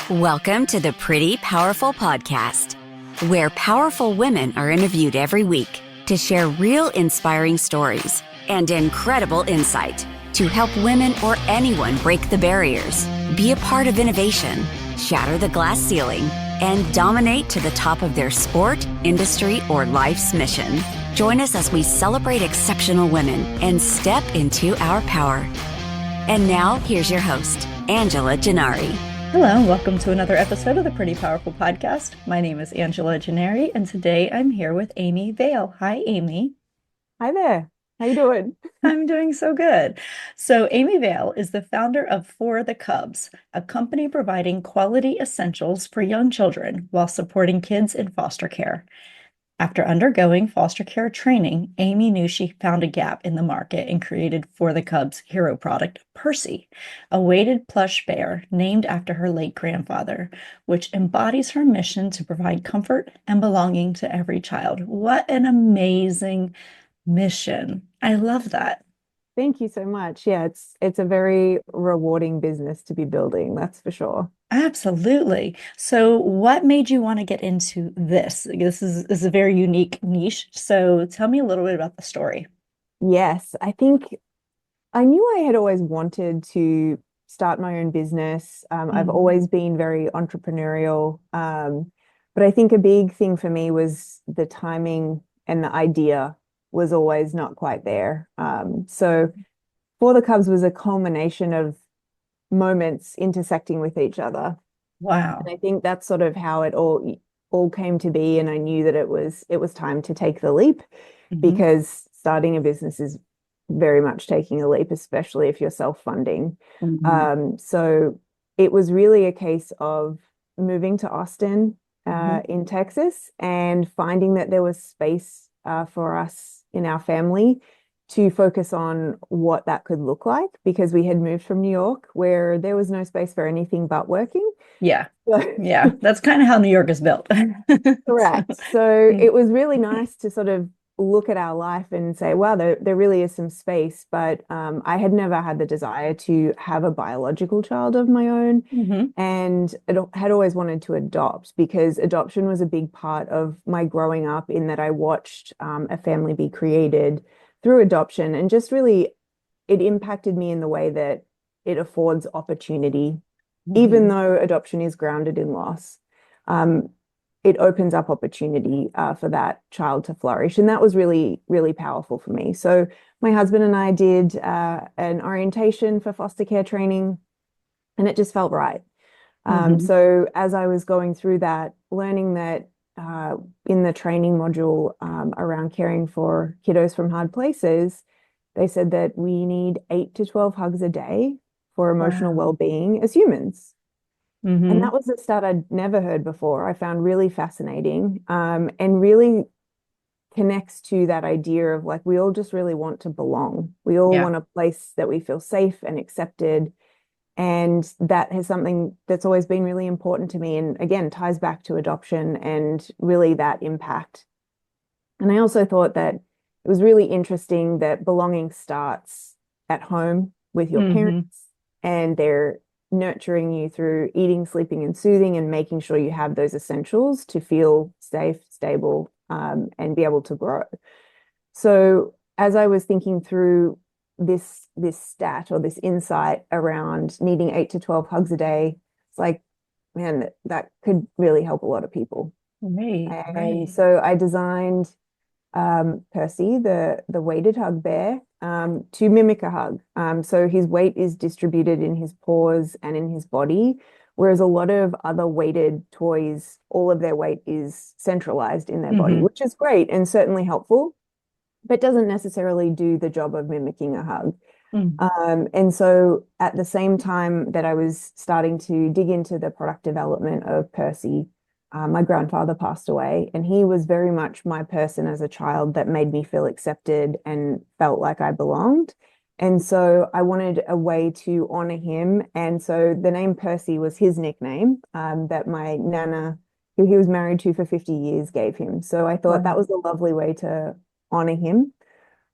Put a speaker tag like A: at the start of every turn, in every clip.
A: Welcome to the Pretty Powerful Podcast, where powerful women are interviewed every week to share real inspiring stories and incredible insight to help women or anyone break the barriers, be a part of innovation, shatter the glass ceiling, and dominate to the top of their sport, industry, or life's mission. Join us as we celebrate exceptional women and step into our power. And now, here's your host, Angela Gennari.
B: Hello, and welcome to another episode of the Pretty Powerful Podcast. My name is Angela Gennari, and today I'm here with Amy Vale. Hi, Amy.
C: Hi there. How you doing?
B: I'm doing so good. So Amy Vale is the founder of For the Cubs, a company providing quality essentials for young children while supporting kids in foster care. After undergoing foster care training, Amy knew she found a gap in the market and created For the Cubs' hero product, Percy, a weighted plush bear named after her late grandfather, which embodies her mission to provide comfort and belonging to every child. What an amazing mission. I love that.
C: Thank you so much. Yeah, it's a very rewarding business to be building, that's for sure.
B: Absolutely. So what made you want to get into this? This is a very unique niche. So tell me a little bit about the story.
C: Yes, I think I knew I had always wanted to start my own business. I've always been very entrepreneurial. But I think a big thing for me was the timing, and the idea was always not quite there. So For the Cubs was a culmination of moments intersecting with each other.
B: Wow.
C: And I think that's sort of how it all came to be. And I knew that it was time to take the leap, because starting a business is very much taking a leap, especially if you're self-funding. So it was really a case of moving to Austin in Texas and finding that there was space for us in our family to focus on what that could look like, because we had moved from New York where there was no space for anything but working.
B: Yeah. Yeah. That's kind of how New York is built.
C: Correct. So it was really nice to sort of look at our life and say, wow, there really is some space. But I had never had the desire to have a biological child of my own. And had always wanted to adopt, because adoption was a big part of my growing up, in that I watched a family be created through adoption, and just really it impacted me in the way that it affords opportunity. Even though adoption is grounded in loss, it opens up opportunity for that child to flourish. And that was really, really powerful for me. So my husband and I did an orientation for foster care training, and it just felt right. So as I was going through that, learning that in the training module around caring for kiddos from hard places, they said that we need 8 to 12 hugs a day for emotional well-being as humans. And that was a stat I'd never heard before. I found really fascinating, and really connects to that idea of, like, we all just really want to belong. We all want a place that we feel safe and accepted. And that is something that's always been really important to me, and again ties back to adoption and really that impact. And I also thought that it was really interesting that belonging starts at home with your parents, and they're nurturing you through eating, sleeping, and soothing, and making sure you have those essentials to feel safe, stable, and be able to grow. So as I was thinking through this stat, or this insight around needing 8 to 12 hugs a day, it's like, man, that could really help a lot of people. And so I designed Percy, the weighted hug bear, to mimic a hug. So his weight is distributed in his paws and in his body, whereas a lot of other weighted toys, all of their weight is centralized in their body, which is great and certainly helpful, but doesn't necessarily do the job of mimicking a hug. And so at the same time that I was starting to dig into the product development of Percy, my grandfather passed away, and he was very much my person as a child that made me feel accepted and felt like I belonged. And so I wanted a way to honor him. And so the name Percy was his nickname that my nana, who he was married to for 50 years, gave him. So I thought that was a lovely way to honor him.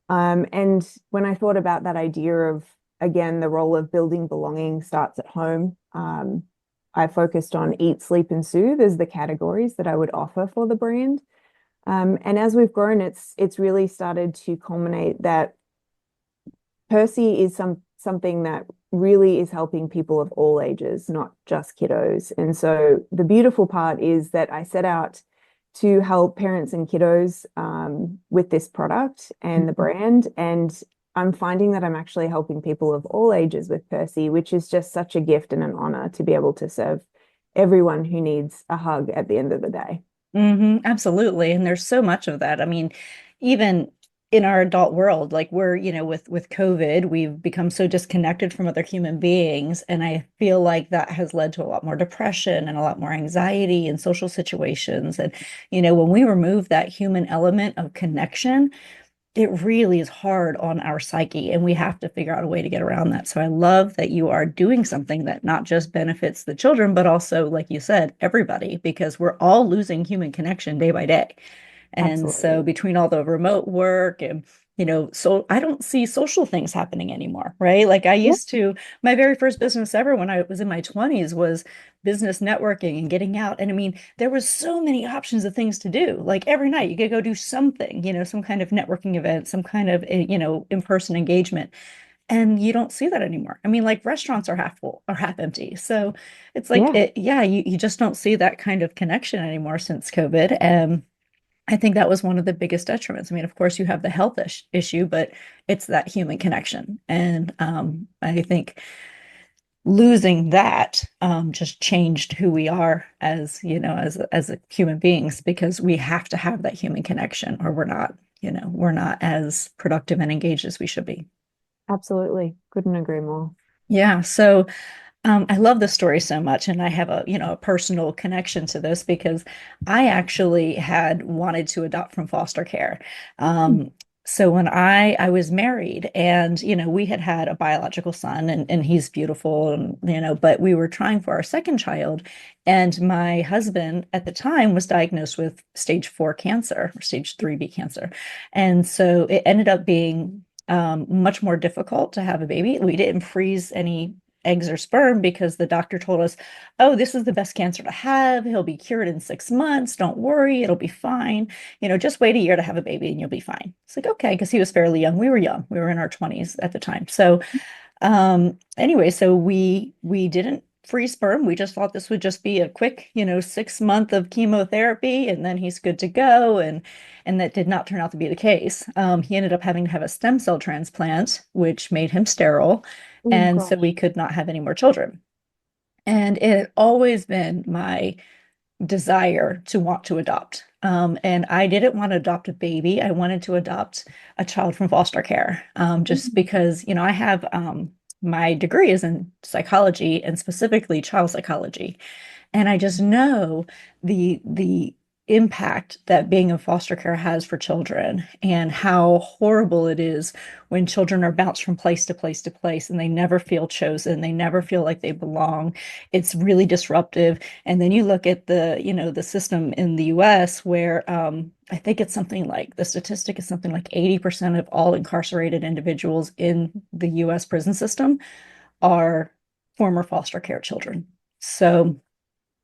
C: And when I thought about that idea of, again, the role of building belonging starts at home, I focused on eat, sleep, and soothe as the categories that I would offer for the brand. And as we've grown, it's really started to culminate that Percy is something that really is helping people of all ages, not just kiddos. And so the beautiful part is that I set out to help parents and kiddos with this product and the brand. And I'm finding that I'm actually helping people of all ages with Percy, which is just such a gift and an honor to be able to serve everyone who needs a hug at the end of the day.
B: Absolutely. And there's so much of that. I mean, even in our adult world, like we're, with COVID, we've become so disconnected from other human beings. And I feel like that has led to a lot more depression and a lot more anxiety in social situations. And, when we remove that human element of connection, it really is hard on our psyche, and we have to figure out a way to get around that. So I love that you are doing something that not just benefits the children, but also, like you said, everybody, because we're all losing human connection day by day. And so
C: Absolutely.
B: between all the remote work and, so I don't see social things happening anymore, right? Like I
C: Yeah.
B: used to, my very first business ever when I was in my 20s was business networking and getting out. And I mean, there was so many options of things to do. Like every night you could go do something, some kind of networking event, some kind of, in-person engagement. And you don't see that anymore. I mean, like restaurants are half full or half empty. So it's like,
C: Yeah.
B: yeah, you just don't see that kind of connection anymore since COVID. And I think that was one of the biggest detriments. I mean, of course, you have the health issue, but it's that human connection. And I think losing that just changed who we are as, as a human beings, because we have to have that human connection or we're not as productive and engaged as we should be.
C: Absolutely. Couldn't agree more.
B: Yeah. So I love this story so much, and I have a personal connection to this because I actually had wanted to adopt from foster care. Um, so when I was married, and we had had a biological son, and he's beautiful, and but we were trying for our second child, and my husband at the time was diagnosed with stage 4 cancer or stage 3B cancer, and so it ended up being much more difficult to have a baby. We didn't freeze any eggs or sperm because the doctor told us, oh, this is the best cancer to have. He'll be cured in 6 months. Don't worry, it'll be fine. Just wait a year to have a baby and you'll be fine. It's like, okay, because he was fairly young. We were young. We were in our 20s at the time. So anyway, so we didn't freeze sperm. We just thought this would just be a quick, 6 month of chemotherapy and then he's good to go. And that did not turn out to be the case. He ended up having to have a stem cell transplant, which made him sterile.
C: Oh
B: And so we
C: gosh.
B: could not have any more children. And it had always been my desire to want to adopt. And I didn't want to adopt a baby. I wanted to adopt a child from foster care, just
C: Mhm.
B: because, I have my degree is in psychology and specifically child psychology. And I just know the impact that being in foster care has for children and how horrible it is when children are bounced from place to place to place and they never feel chosen, they never feel like they belong. It's really disruptive. And then you look at the system in the US where I think it's something like the statistic is something like 80% of all incarcerated individuals in the US prison system are former foster care children. So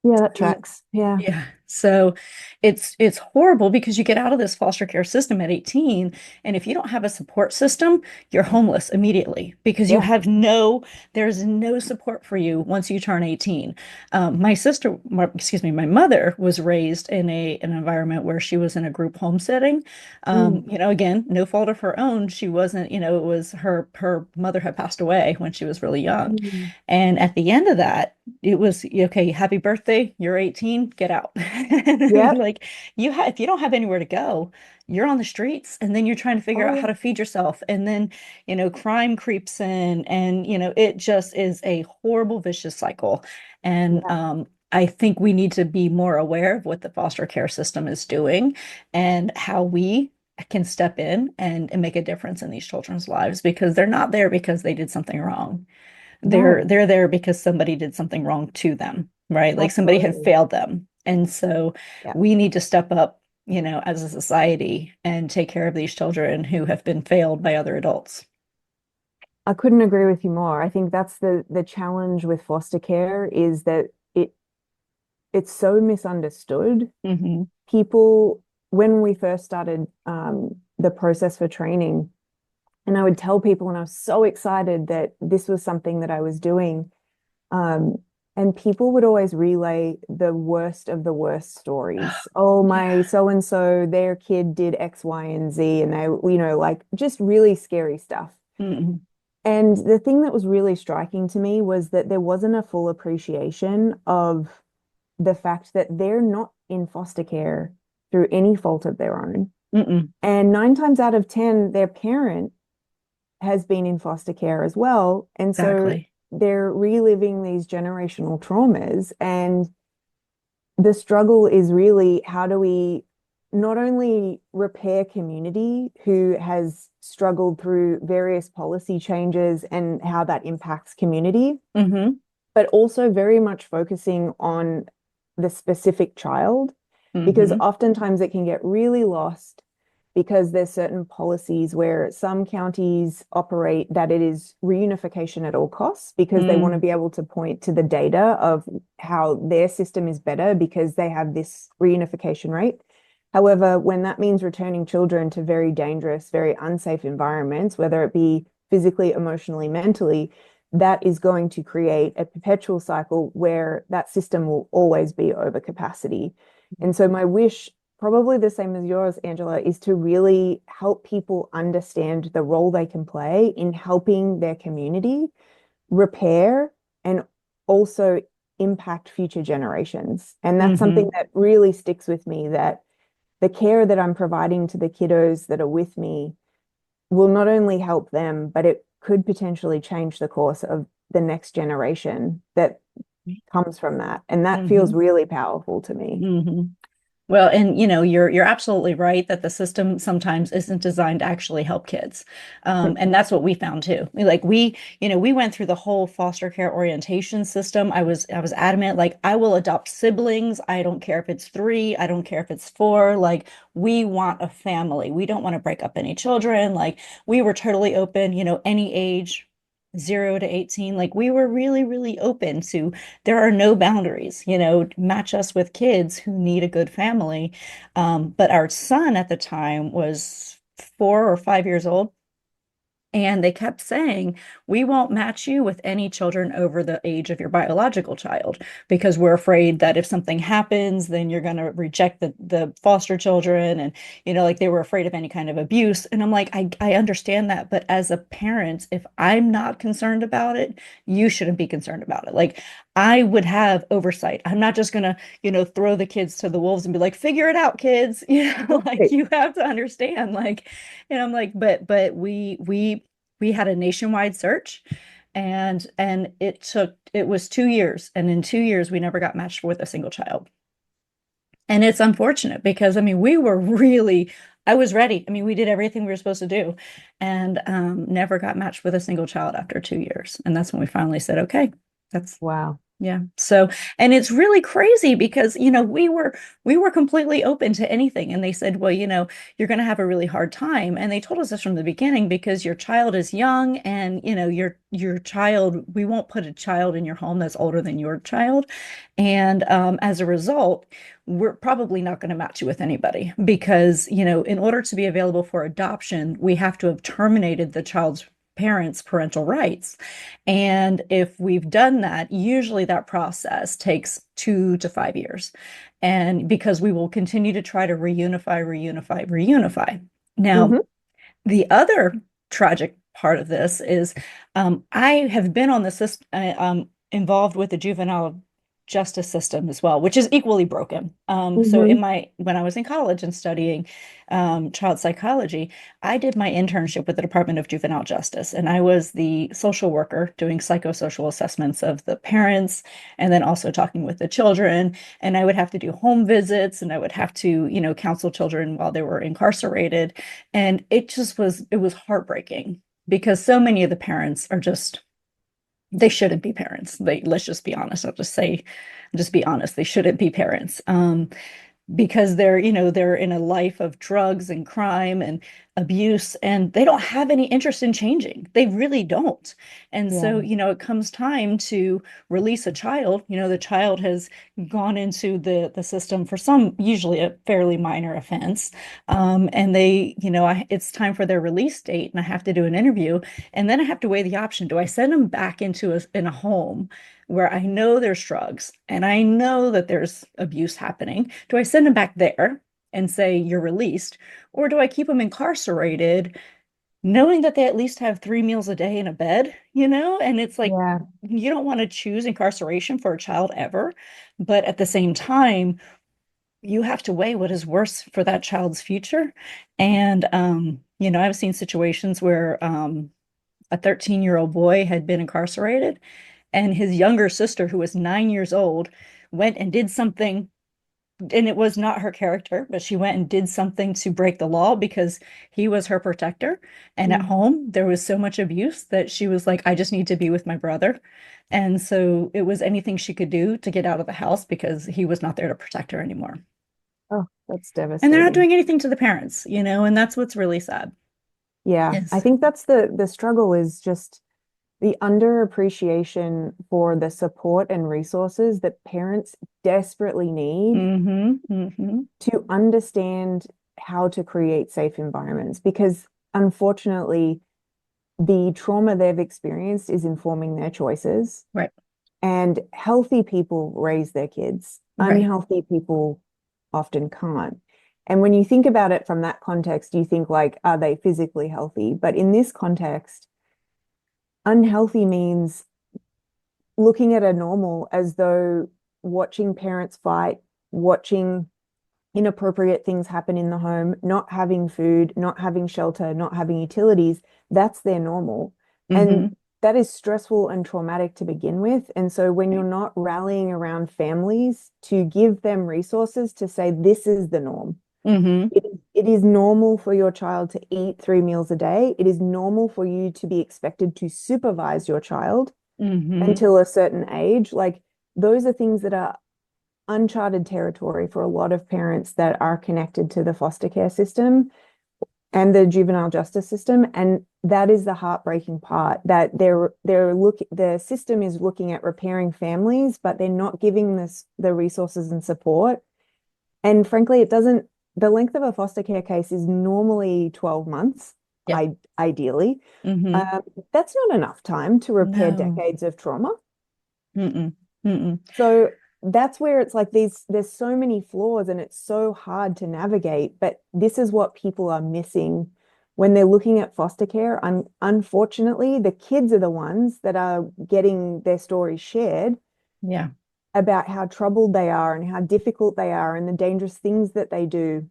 C: Yeah, that
B: you
C: tracks. Yeah.
B: yeah. So it's horrible because you get out of this foster care system at 18, and if you don't have a support system, you're homeless immediately because
C: Yeah.
B: there's no support for you once you turn 18. Excuse me, my mother was raised in an environment where she was in a group home setting.
C: Mm.
B: Again, no fault of her own. She wasn't, it was her mother had passed away when she was really young.
C: Mm.
B: And at the end of that, it was okay, happy birthday, you're 18, get out.
C: Yep.
B: Like if you don't have anywhere to go, you're on the streets and then you're trying to figure
C: Oh
B: out how
C: yeah.
B: to feed yourself. And then, crime creeps in and, it just is a horrible, vicious cycle. And
C: Yeah.
B: I think we need to be more aware of what the foster care system is doing and how we can step in and make a difference in these children's lives because they're not there because they did something wrong. They're
C: No,
B: they're there because somebody did something wrong to them, right? Like somebody had
C: absolutely.
B: failed them. And so
C: Yeah.
B: we need to step up, as a society and take care of these children who have been failed by other adults.
C: I couldn't agree with you more. I think that's the challenge with foster care is that it's so misunderstood.
B: Mm-hmm.
C: People, when we first started the process for training, and I would tell people, and I was so excited that this was something that I was doing. Um, and people would always relay the worst of the worst stories. Oh, my
B: Yeah.
C: so and so, their kid did X, Y, and Z, and they, like just really scary stuff.
B: Mm-hmm.
C: And the thing that was really striking to me was that there wasn't a full appreciation of the fact that they're not in foster care through any fault of their own.
B: Mm-mm.
C: And 9 times out of 10, their parent has been in foster care as well. And so
B: Exactly.
C: they're reliving these generational traumas. And the struggle is really, how do we not only repair community who has struggled through various policy changes and how that impacts community,
B: Mm-hmm.
C: but also very much focusing on the specific child, because
B: Mm-hmm.
C: oftentimes it can get really lost because there's certain policies where some counties operate that it is reunification at all costs because they want to
B: Mm.
C: be able to point to the data of how their system is better because they have this reunification rate. However, when that means returning children to very dangerous, very unsafe environments, whether it be physically, emotionally, mentally, that is going to create a perpetual cycle where that system will always be over capacity. And so my wish, probably the same as yours, Angela, is to really help people understand the role they can play in helping their community repair and also impact future generations. And that's something
B: Mm-hmm.
C: that really sticks with me, that the care that I'm providing to the kiddos that are with me will not only help them, but it could potentially change the course of the next generation that comes from that. And that feels
B: Mm-hmm.
C: really powerful to me.
B: Mm-hmm. Well, and you're absolutely right that the system sometimes isn't designed to actually help kids. And that's what we found too. We went through the whole foster care orientation system. I was adamant, like, I will adopt siblings. I don't care if it's three, I don't care if it's four. Like, we want a family. We don't want to break up any children. Like, we were totally open, any age. 0 to 18, like we were really, really open to there are no boundaries, match us with kids who need a good family. But our son at the time was 4 or 5 years old. And they kept saying, we won't match you with any children over the age of your biological child because we're afraid that if something happens, then you're going to reject the foster children. And, like they were afraid of any kind of abuse. And I'm like, I understand that. But as a parent, if I'm not concerned about it, you shouldn't be concerned about it. Like, I would have oversight. I'm not just going to, throw the kids to the wolves and be like, figure it out, kids. Like,
C: Right.
B: you have to understand, like, and I'm like, but we had a nationwide search, and it was 2 years, and in 2 years we never got matched with a single child. And it's unfortunate because I mean we were really I was ready. I mean, we did everything we were supposed to do, and never got matched with a single child after 2 years. And that's when we finally said, okay, that's
C: Wow.
B: yeah. So, and it's really crazy because, we were completely open to anything. And they said, well, you're going to have a really hard time. And they told us this from the beginning because your child is young and, your child, we won't put a child in your home that's older than your child. And as a result, we're probably not going to match you with anybody because, in order to be available for adoption, we have to have terminated the child's parents' parental rights. And if we've done that, usually that process takes 2 to 5 years. And because we will continue to try to reunify. Now,
C: Hmm.
B: the other tragic part of this is I have been on the system, involved with the juvenile justice system as well, which is equally broken. So
C: Hmm.
B: when I was in college and studying child psychology, I did my internship with the Department of Juvenile Justice, and I was the social worker doing psychosocial assessments of the parents, and then also talking with the children. And I would have to do home visits, and I would have to, counsel children while they were incarcerated. And it was heartbreaking because so many of the parents are just they shouldn't be parents. Let's just be honest. Just be honest. They shouldn't be parents. because they're in a life of drugs and crime and abuse, and they don't have any interest in changing. They really don't. And so,
C: Yeah.
B: it comes time to release a child. The child has gone into the system for some, usually a fairly minor offense. And it's time for their release date, and I have to do an interview, and then I have to weigh the option. Do I send them back in a home where I know there's drugs and I know that there's abuse happening? Do I send them back there and say you're released, or do I keep them incarcerated, knowing that they at least have 3 meals a day in a bed? And it's like,
C: Yeah.
B: you don't want to choose incarceration for a child ever, but at the same time, you have to weigh what is worse for that child's future. And I've seen situations where a 13-year-old boy had been incarcerated, and his younger sister, who was 9 years old, went and did something, and it was not her character, but she went and did something to break the law because he was her protector. And at
C: Mm.
B: home, there was so much abuse that she was like, I just need to be with my brother. And so it was anything she could do to get out of the house because he was not there to protect her anymore.
C: Oh, that's
B: And they're not
C: devastating.
B: doing anything to the parents, and that's what's really sad.
C: Yeah, I
B: Yes.
C: think that's the struggle is just the underappreciation for the support and resources that parents desperately need
B: Mm-hmm. Mm-hmm.
C: to understand how to create safe environments. Because unfortunately, the trauma they've experienced is informing their choices.
B: Right.
C: And healthy people raise their kids.
B: Right.
C: Unhealthy people often can't. And when you think about it from that context, you think like, are they physically healthy? But in this context, unhealthy means looking at a normal as though watching parents fight, watching inappropriate things happen in the home, not having food, not having shelter, not having utilities, that's their normal. And
B: Mm-hmm.
C: that is stressful and traumatic to begin with. And so when you're not rallying around families to give them resources to say, this is the norm.
B: Mm-hmm.
C: It is normal for your child to eat 3 meals a day. It is normal for you to be expected to supervise your child
B: Mm-hmm.
C: until a certain age. Like those are things that are uncharted territory for a lot of parents that are connected to the foster care system and the juvenile justice system. And that is the heartbreaking part, that the system is looking at repairing families, but they're not giving this the resources and support. And frankly, it doesn't, the length of a foster care case is normally 12 months,
B: Yeah.
C: ideally.
B: Mm-hmm.
C: Um, that's not enough time to repair
B: No.
C: decades of trauma.
B: Mm-mm. Mm-mm.
C: So that's where it's like there's so many flaws and it's so hard to navigate, but this is what people are missing when they're looking at foster care. Unfortunately, the kids are the ones that are getting their stories shared
B: Yeah.
C: about how troubled they are and how difficult they are and the dangerous things that they do,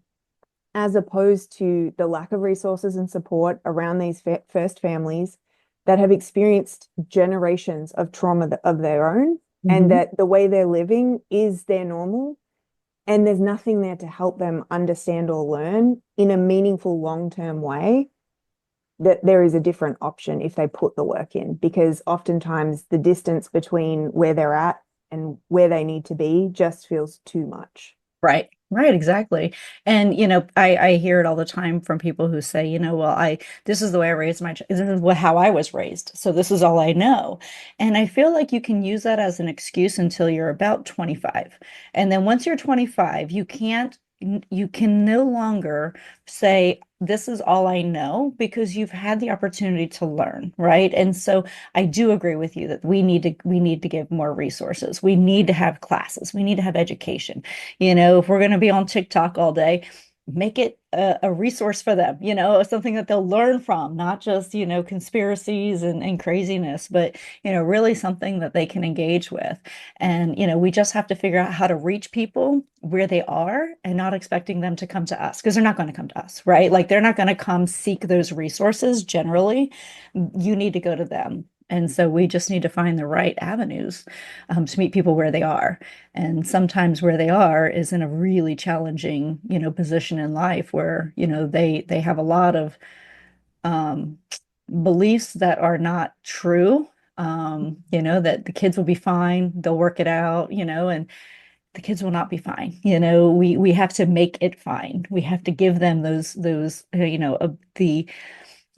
C: as opposed to the lack of resources and support around these first families that have experienced generations of trauma of their own, and
B: Mm-hmm.
C: that the way they're living is their normal. And there's nothing there to help them understand or learn in a meaningful long-term way that there is a different option if they put the work in, because oftentimes the distance between where they're at and where they need to be just feels too much.
B: Right. Right, exactly. And I hear it all the time from people who say, well, I this is the way I raised this is how I was raised. So this is all I know. And I feel like you can use that as an excuse until you're about 25. And then once you're 25, you can no longer say this is all I know, because you've had the opportunity to learn, right? And so I do agree with you that we need to give more resources. We need to have classes. We need to have education. If we're going to be on TikTok all day, make it a resource for them, something that they'll learn from, not just, conspiracies and craziness, but, really something that they can engage with. And, we just have to figure out how to reach people where they are and not expecting them to come to us, because they're not going to come to us, right? Like they're not going to come seek those resources generally. You need to go to them. And so we just need to find the right avenues to meet people where they are. And sometimes where they are is in a really challenging, position in life where, they have a lot of um, beliefs that are not true. That the kids will be fine, they'll work it out, and the kids will not be fine. You know, we have to make it fine. We have to give them those the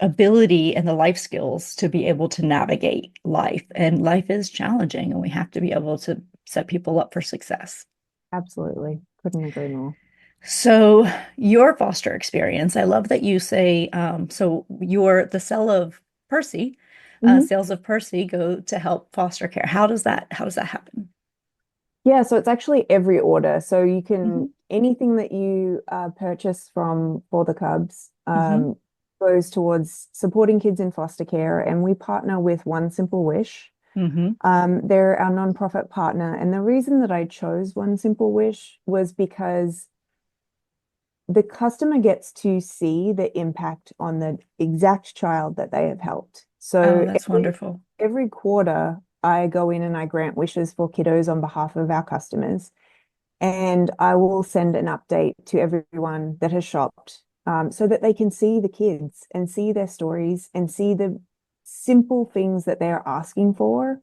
B: ability and the life skills to be able to navigate life. And life is challenging, and we have to be able to set people up for success.
C: Absolutely. Couldn't agree more.
B: So your foster experience, I love that you say, so your the
C: Mhm.
B: sales of Percy go to help foster care. How does that happen?
C: Yeah, so it's actually every order. So you
B: Hmm.
C: can, anything that you purchase from For the Cubs
B: Hmm.
C: goes towards supporting kids in foster care. And we partner with One Simple Wish.
B: Hmm.
C: They're our nonprofit partner. And the reason that I chose One Simple Wish was because the customer gets to see the impact on the exact child that they have helped.
B: Oh,
C: So
B: that's wonderful.
C: every quarter, I go in and I grant wishes for kiddos on behalf of our customers. And I will send an update to everyone that has shopped so that they can see the kids and see their stories and see the simple things that they're asking for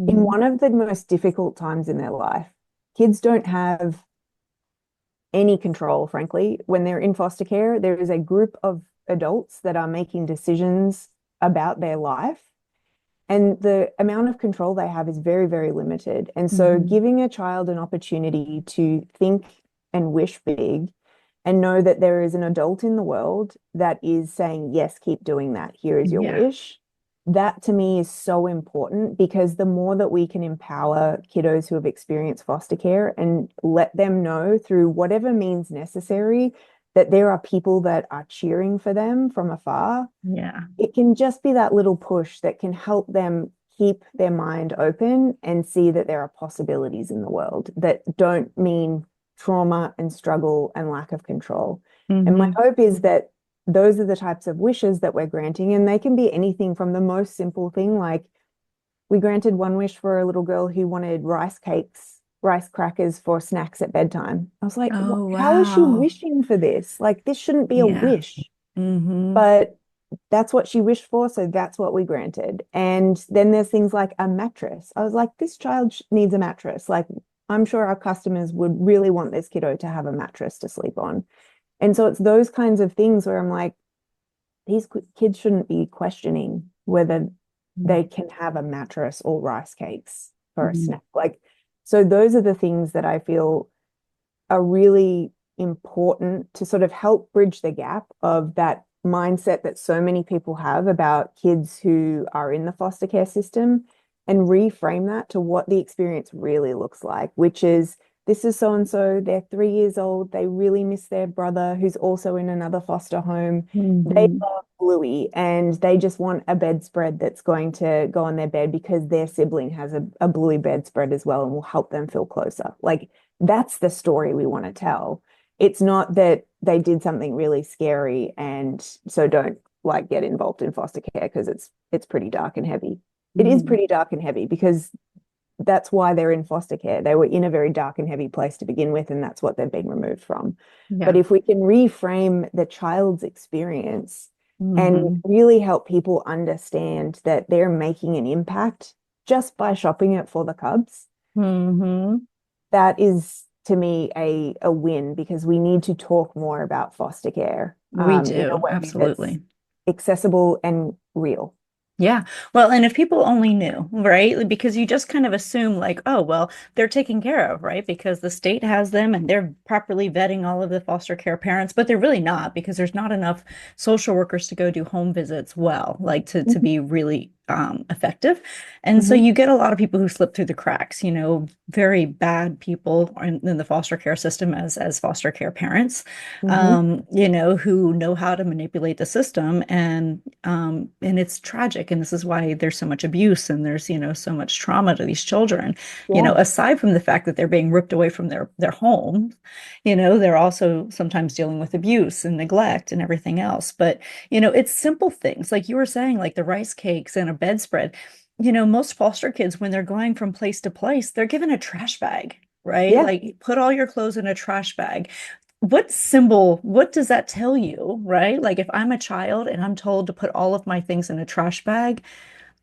C: in
B: Hmm.
C: one of the most difficult times in their life. Kids don't have any control, frankly. When they're in foster care, there is a group of adults that are making decisions about their life. And the amount of control they have is very, very limited. And so
B: Hmm.
C: giving a child an opportunity to think and wish big and know that there is an adult in the world that is saying, yes, keep doing that. Here is your
B: Yeah.
C: wish. That to me is so important because the more that we can empower kiddos who have experienced foster care and let them know through whatever means necessary that there are people that are cheering for them from afar,
B: Yeah.
C: it can just be that little push that can help them keep their mind open and see that there are possibilities in the world that don't mean trauma and struggle and lack of control. And my
B: Hmm.
C: hope is that those are the types of wishes that we're granting, and they can be anything from the most simple thing, like we granted one wish for a little girl who wanted rice cakes, rice crackers for snacks at bedtime. I was like,
B: Oh,
C: how is she
B: wow.
C: wishing for this? Like, this shouldn't be a
B: Yeah.
C: wish.
B: Hmm.
C: But that's what she wished for, so that's what we granted. And then there's things like a mattress. I was like, this child needs a mattress. Like, I'm sure our customers would really want this kiddo to have a mattress to sleep on. And so it's those kinds of things where I'm like, these kids shouldn't be questioning whether they can have a mattress or rice cakes for a
B: Hmm.
C: snack. Like, so those are the things that I feel are really important to sort of help bridge the gap of that mindset that so many people have about kids who are in the foster care system and reframe that to what the experience really looks like, which is this is so and so, they're 3 years old, they really miss their brother who's also in another foster home. They
B: Hmm.
C: love Bluey and they just want a bedspread that's going to go on their bed because their sibling has a Bluey bedspread as well and will help them feel closer. Like that's the story we want to tell. It's not that they did something really scary and so don't like get involved in foster care because it's pretty dark and heavy. It is
B: Hmm.
C: pretty dark and heavy because that's why they're in foster care. They were in a very dark and heavy place to begin with, and that's what they've been removed from. But
B: Yeah.
C: if we can reframe the child's experience and
B: Hmm.
C: really help people understand that they're making an impact just by shopping it for the Cubs,
B: Hmm.
C: that is to me a win because we need to talk more about foster care
B: We
C: in a
B: do,
C: way that's
B: absolutely.
C: accessible and real.
B: Yeah. Well, and if people only knew, right? Because you just kind of assume like, oh, well, they're taken care of, right? Because the state has them and they're properly vetting all of the foster care parents, but they're really not because there's not enough social workers to go do home visits well, like to
C: Mhm,
B: be really effective. And so
C: mhm,
B: you get a lot of people who slip through the cracks, very bad people in the foster care system as foster care parents,
C: mhm.
B: who know how to manipulate the system, and it's tragic. And this is why there's so much abuse and there's, so much trauma to these children.
C: Yeah,
B: Aside from the fact that they're being ripped away from their home, they're also sometimes dealing with abuse and neglect and everything else. But, it's simple things like you were saying, like the rice cakes and a bedspread. Most foster kids, when they're going from place to place, they're given a trash bag, right?
C: yeah,
B: Like put all your clothes in a trash bag. What does that tell you, right? Like if I'm a child and I'm told to put all of my things in a trash bag,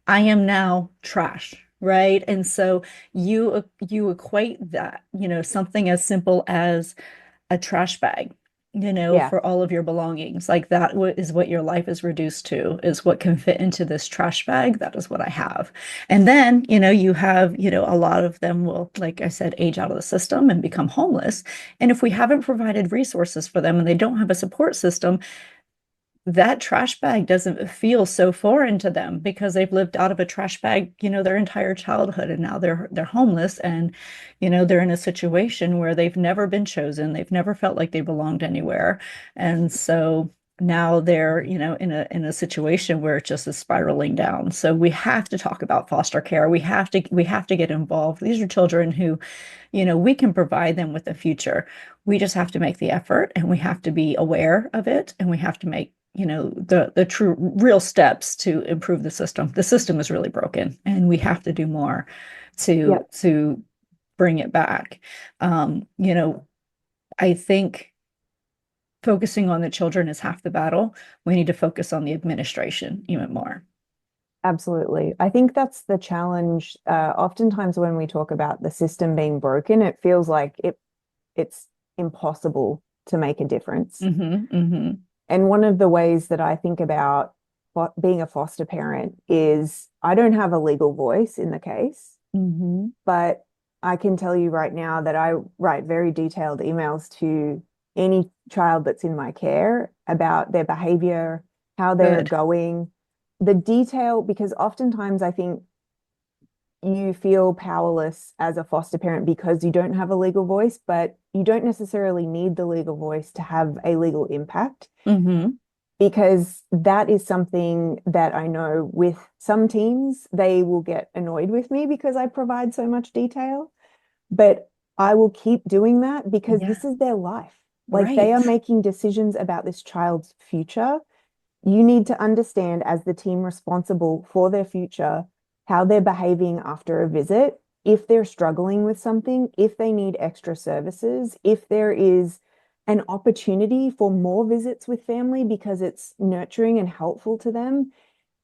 B: I am now trash, right? And so you equate that, something as simple as a trash bag,
C: Yeah.
B: for all of your belongings. Like that is what your life is reduced to, is what can fit into this trash bag. That is what I have. And then, you have, a lot of them will, like I said, age out of the system and become homeless. And if we haven't provided resources for them and they don't have a support system, that trash bag doesn't feel so foreign to them because they've lived out of a trash bag, their entire childhood, and now they're homeless, and they're in a situation where they've never been chosen, they've never felt like they belonged anywhere, and so now they're, in a situation where it just is spiraling down. So we have to talk about foster care. We have to get involved. These are children who, we can provide them with a future. We just have to make the effort, and we have to be aware of it, and we have to make, the true real steps to improve the system. The system is really broken, and we have to do more
C: Yeah,
B: to bring it back. I think focusing on the children is half the battle. We need to focus on the administration even more.
C: absolutely. I think that's the challenge. Oftentimes when we talk about the system being broken, it feels like it's impossible to make a difference.
B: Mm-hmm.
C: And one of the ways that I think about being a foster parent is I don't have a legal voice in the case,
B: Mm-hmm.
C: but I can tell you right now that I write very detailed emails to any child that's in my care about their behavior, how they're
B: Good.
C: going, the detail, because oftentimes I think you feel powerless as a foster parent because you don't have a legal voice, but you don't necessarily need the legal voice to have a legal impact,
B: Mm-hmm.
C: because that is something that I know with some teams, they will get annoyed with me because I provide so much detail, but I will keep doing that because
B: Yeah.
C: this is their life. Like they
B: Right.
C: are making decisions about this child's future. You need to understand, as the team responsible for their future, how they're behaving after a visit, if they're struggling with something, if they need extra services, if there is an opportunity for more visits with family because it's nurturing and helpful to them.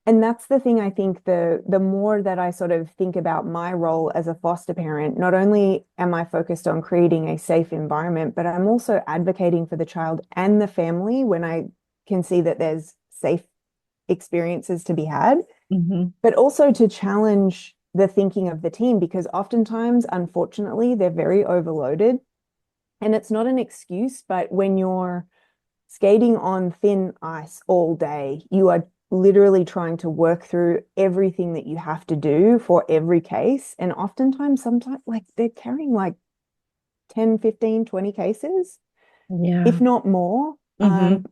C: And that's the thing. I think the more that I sort of think about my role as a foster parent, not only am I focused on creating a safe environment, but I'm also advocating for the child and the family when I can see that there's safe experiences to be had,
B: Mm-hmm.
C: but also to challenge the thinking of the team, because oftentimes, unfortunately, they're very overloaded. And it's not an excuse, but when you're skating on thin ice all day, you are literally trying to work through everything that you have to do for every case. And oftentimes, sometimes, like they're carrying like 10, 15, 20 cases,
B: Yeah.
C: if not more.
B: Mm-hmm.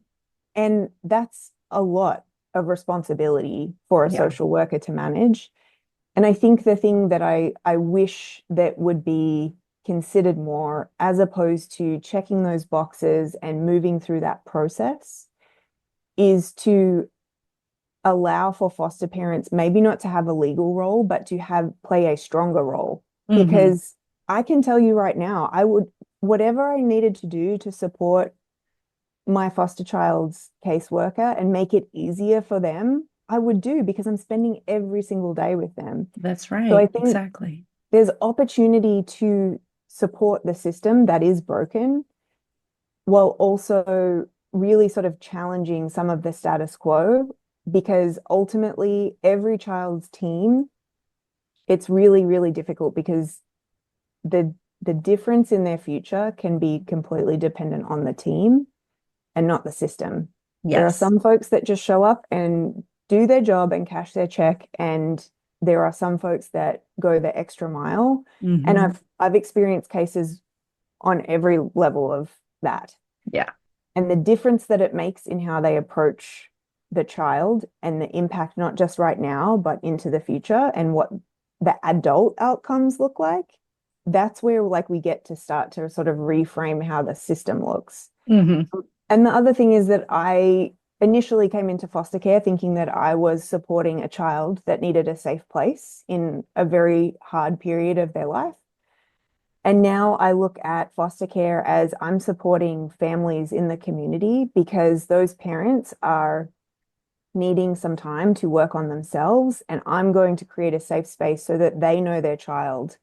C: And that's a lot of responsibility for a
B: Yeah.
C: social worker to manage. And I think the thing that I wish that would be considered more, as opposed to checking those boxes and moving through that process, is to allow for foster parents maybe not to have a legal role, but to have play a stronger role.
B: Mm-hmm.
C: Because I can tell you right now, I would, whatever I needed to do to support my foster child's caseworker and make it easier for them, I would do, because I'm spending every single day with them.
B: That's
C: So I
B: right.
C: think
B: Exactly.
C: there's opportunity to support the system that is broken while also really sort of challenging some of the status quo, because ultimately every child's team, it's really, really difficult because the difference in their future can be completely dependent on the team and not the system. There are
B: Yes.
C: some folks that just show up and do their job and cash their check, and there are some folks that go the extra mile. And
B: Mm-hmm.
C: I've experienced cases on every level of that.
B: Yeah.
C: And the difference that it makes in how they approach the child and the impact, not just right now, but into the future, and what the adult outcomes look like, that's where like we get to start to sort of reframe how the system looks.
B: Mm-hmm.
C: And the other thing is that I initially came into foster care thinking that I was supporting a child that needed a safe place in a very hard period of their life. And now I look at foster care as I'm supporting families in the community, because those parents are needing some time to work on themselves, and I'm going to create a safe space so that they know their child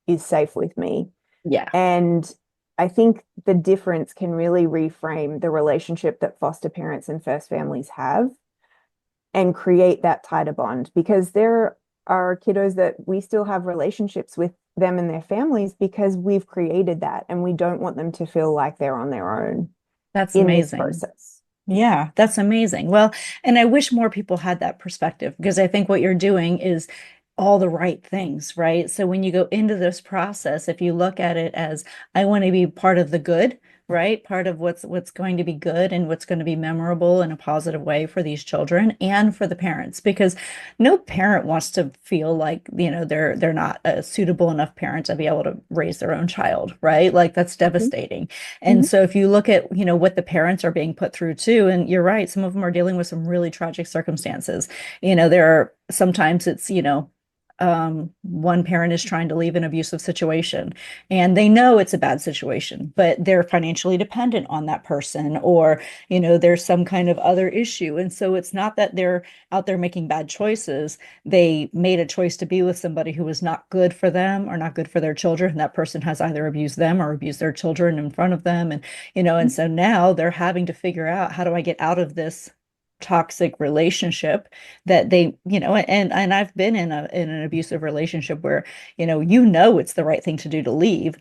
C: is safe with me.
B: Yeah.
C: And I think the difference can really reframe the relationship that foster parents and first families have and create that tighter bond, because there are kiddos that we still have relationships with them and their families because we've created that, and we don't want them to feel like they're on their own
B: That's
C: in this
B: amazing.
C: process.
B: Yeah, that's amazing. Well, and I wish more people had that perspective, because I think what you're doing is all the right things, right? So when you go into this process, if you look at it as, I want to be part of the good, right? Part of what's going to be good and what's going to be memorable in a positive way for these children and for the parents, because no parent wants to feel like, they're not a suitable enough parent to be able to raise their own child, right? Like that's devastating. And
C: Mhm.
B: so if you look at, what the parents are being put through too, and you're right, some of them are dealing with some really tragic circumstances. There are sometimes it's, one parent is trying to leave an abusive situation and they know it's a bad situation, but they're financially dependent on that person, or, there's some kind of other issue. And so it's not that they're out there making bad choices. They made a choice to be with somebody who was not good for them or not good for their children. And that person has either abused them or abused their children in front of them. And so now they're having to figure out, how do I get out of this toxic relationship that they, and I've been in an abusive relationship where, it's the right thing to do to leave,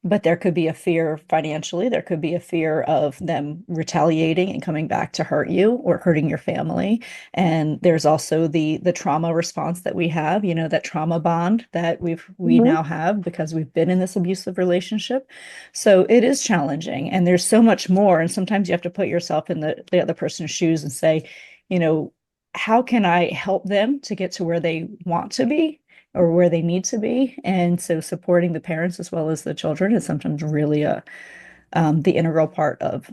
B: but there could be a fear financially, there could be a fear of them retaliating and coming back to hurt you or hurting your family. And there's also the trauma response that we have, that trauma bond that we
C: Mhm.
B: now have because we've been in this abusive relationship. So it is challenging, and there's so much more. And sometimes you have to put yourself in the other person's shoes and say, you know, how can I help them to get to where they want to be or where they need to be? And so supporting the parents as well as the children is sometimes really the integral part of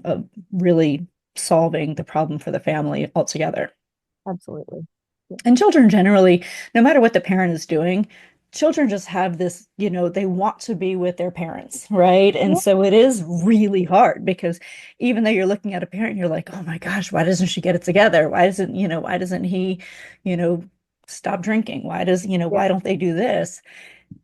B: really solving the problem for the family altogether.
C: Absolutely. Yeah.
B: And children generally, no matter what the parent is doing, children just have this, they want to be with their parents, right? And
C: Yeah.
B: so it is really hard, because even though you're looking at a parent, you're like, oh my gosh, why doesn't she get it together? Why doesn't he, you know, stop drinking?
C: Yeah.
B: Why don't they do this?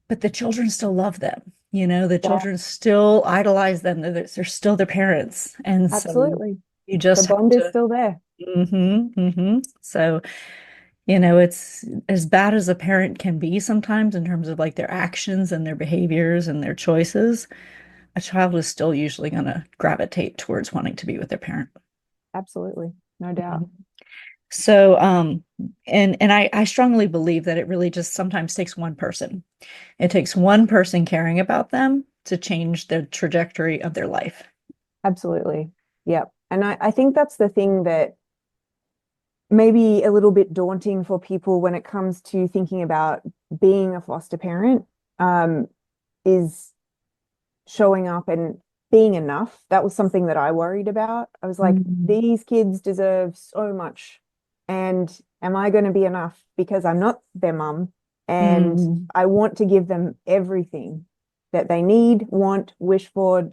B: But the children still love them. The
C: Yeah.
B: children still idolize them. They're still their parents. And so
C: Absolutely.
B: you
C: The
B: just have
C: bond is
B: to,
C: still there.
B: So it's as bad as a parent can be sometimes in terms of like their actions and their behaviors and their choices. A child is still usually going to gravitate towards wanting to be with their parent.
C: Absolutely. No doubt.
B: Mhm. So, and I strongly believe that it really just sometimes takes one person. It takes one person caring about them to change the trajectory of their life.
C: Absolutely. Yep. And I think that's the thing that may be a little bit daunting for people when it comes to thinking about being a foster parent, is showing up and being enough. That was something that I worried about. I was like,
B: Mm.
C: these kids deserve so much. And am I going to be enough? Because I'm not their mum. And
B: Mm.
C: I want to give them everything that they need, want, wish for,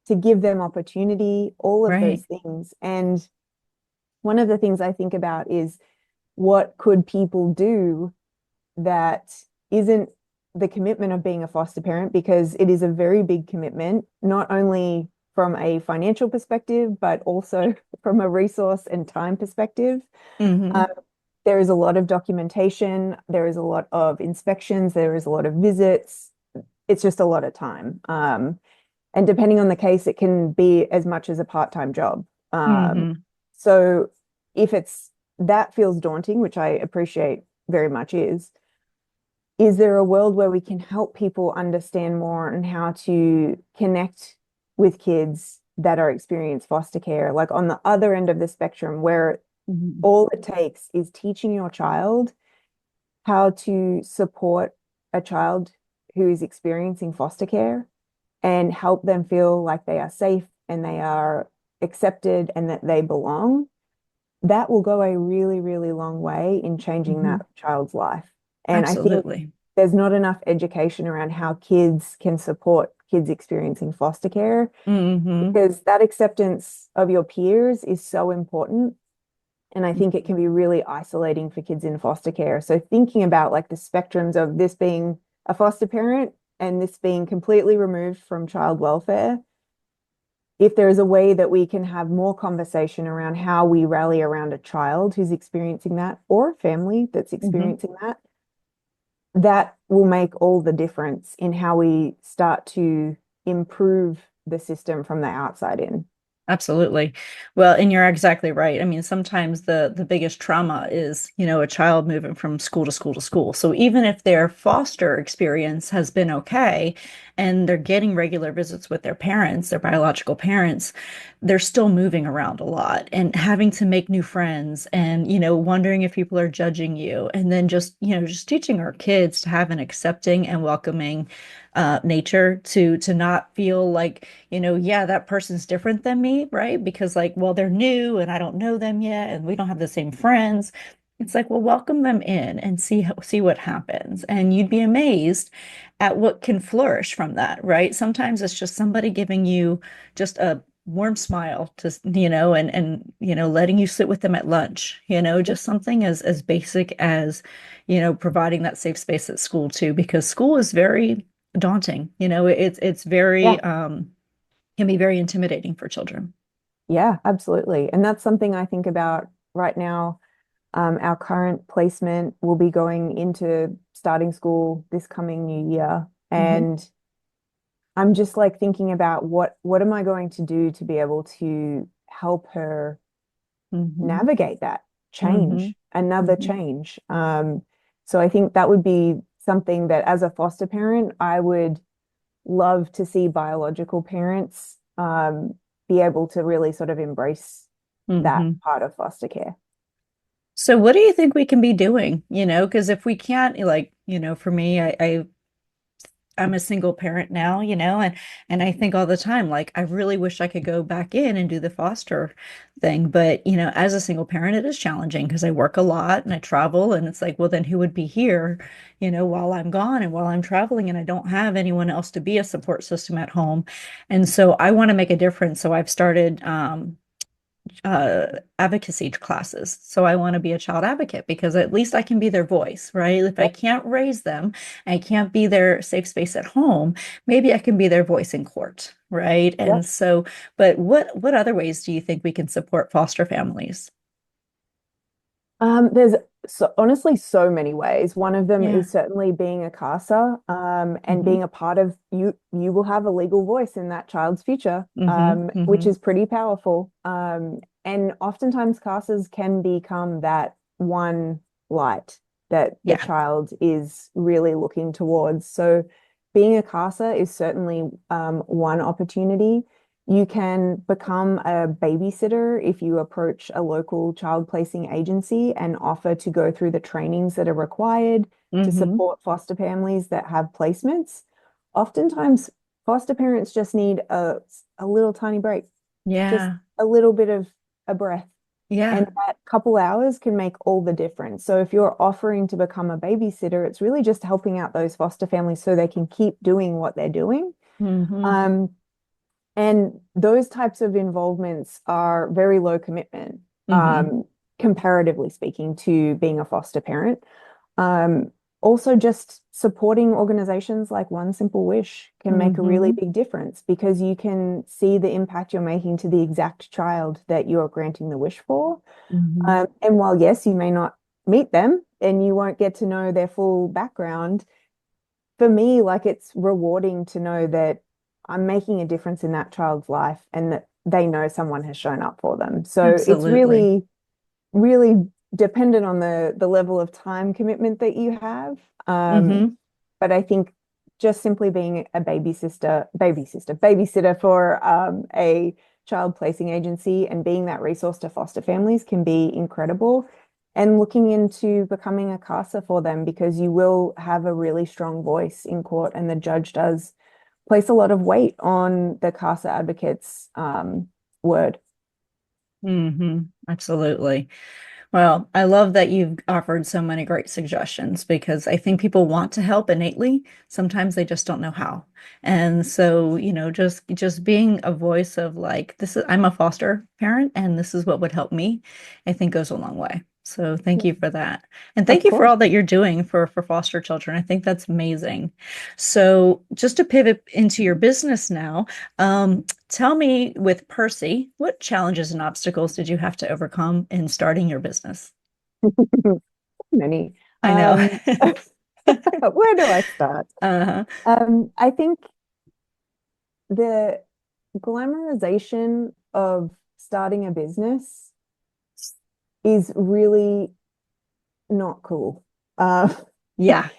C: to give them opportunity, all of those
B: Right.
C: things. And one of the things I think about is, what could people do that isn't the commitment of being a foster parent? Because it is a very big commitment, not only from a financial perspective, but also from a resource and time perspective.
B: Hmm.
C: Uh, there is a lot of documentation, there is a lot of inspections, there is a lot of visits. It's just a lot of time. And depending on the case, it can be as much as a part-time job.
B: Hmm.
C: So if it's that feels daunting, which I appreciate very much, is there a world where we can help people understand more on how to connect with kids that are experiencing foster care, like on the other end of the spectrum, where
B: Hmm.
C: all it takes is teaching your child how to support a child who is experiencing foster care and help them feel like they are safe and they are accepted and that they belong? That will go a really, really long way in changing
B: Hmm.
C: that child's life. And I think
B: Absolutely.
C: there's not enough education around how kids can support kids experiencing foster care,
B: Hmm.
C: because that acceptance of your peers is so important. And I think it can be really isolating for kids in foster care. So thinking about like the spectrums of this being a foster parent and this being completely removed from child welfare, if there is a way that we can have more conversation around how we rally around a child who's experiencing that, or a family that's experiencing that, that will make all the difference in how we start to improve the system from the outside in.
B: Absolutely. Well, and you're exactly right. I mean, sometimes the biggest trauma is, a child moving from school to school to school. So even if their foster experience has been okay and they're getting regular visits with their parents, their biological parents, they're still moving around a lot and having to make new friends and, wondering if people are judging you. And then just teaching our kids to have an accepting and welcoming nature to not feel like, yeah, that person's different than me, right? Because like, well, they're new and I don't know them yet, and we don't have the same friends. It's like, well, welcome them in and see what happens. And you'd be amazed at what can flourish from that, right? Sometimes it's just somebody giving you just a warm smile to, and letting you sit with them at lunch, just something as basic as, providing that safe space at school too, because school is very daunting. It's very
C: Yeah.
B: can be very intimidating for children.
C: Yeah, absolutely. And that's something I think about right now. Our current placement will be going into starting school this coming new year.
B: Hmm.
C: And I'm just like thinking about what am I going to do to be able to help her
B: Hmm.
C: navigate that
B: Hmm.
C: change, another
B: Hmm.
C: change. So I think that would be something that as a foster parent, I would love to see biological parents be able to really sort of embrace that
B: Hmm.
C: part of foster care.
B: So what do you think we can be doing? Because if we can't, like, for me, I'm a single parent now, and I think all the time, like, I really wish I could go back in and do the foster thing. But, as a single parent, it is challenging because I work a lot and I travel, and it's like, well, then who would be here, while I'm gone and while I'm traveling, and I don't have anyone else to be a support system at home. And so I want to make a difference. So I've started advocacy classes. So I want to be a child advocate because at least I can be their voice, right? If I
C: Yep.
B: can't raise them, I can't be their safe space at home, maybe I can be their voice in court, right? And
C: Yep.
B: so, but what other ways do you think we can support foster families?
C: There's honestly so many ways. One of them
B: Yeah.
C: is certainly being a CASA, and
B: Hmm.
C: being a part of you. You will have a legal voice in that child's future,
B: Hmm.
C: which
B: Hmm.
C: is pretty powerful. And oftentimes CASAs can become that one light that the
B: Yeah.
C: child is really looking towards. So being a CASA is certainly one opportunity. You can become a babysitter if you approach a local child placing agency and offer to go through the trainings that are required to
B: Hmm.
C: support foster families that have placements. Oftentimes, foster parents just need a little tiny break, just
B: Yeah.
C: a little bit of a breath. And
B: Yeah.
C: that couple hours can make all the difference. So if you're offering to become a babysitter, it's really just helping out those foster families so they can keep doing what they're doing.
B: Hmm.
C: Um, and those types of involvements are very low commitment,
B: Hmm.
C: comparatively speaking, to being a foster parent. Um, Also, just supporting organizations like One Simple Wish can make a really
B: Hmm.
C: big difference because you can see the impact you're making to the exact child that you're granting the wish for.
B: Hmm.
C: And while, yes, you may not meet them and you won't get to know their full background, for me, like it's rewarding to know that I'm making a difference in that child's life and that they know someone has shown up for them. So it's
B: Absolutely.
C: really dependent on the level of time commitment that you have.
B: Hmm.
C: But I think just simply being a babysitter for a child placing agency and being that resource to foster families can be incredible. And looking into becoming a CASA for them because you will have a really strong voice in court, and the judge does place a lot of weight on the CASA advocate's word.
B: Hmm. Absolutely. Well, I love that you've offered so many great suggestions because I think people want to help innately. Sometimes they just don't know how. And so, just being a voice of like, this is I'm a foster parent and this is what would help me, I think goes a long way. So thank you for that. And thank
C: Of
B: you for
C: course.
B: all that you're doing for foster children. I think that's amazing. So just to pivot into your business now, tell me with Percy, what challenges and obstacles did you have to overcome in starting your business?
C: Many.
B: I know.
C: Where do I start?
B: Uh-huh.
C: I think the glamorization of starting a business is really not cool. Uh,
B: Yeah.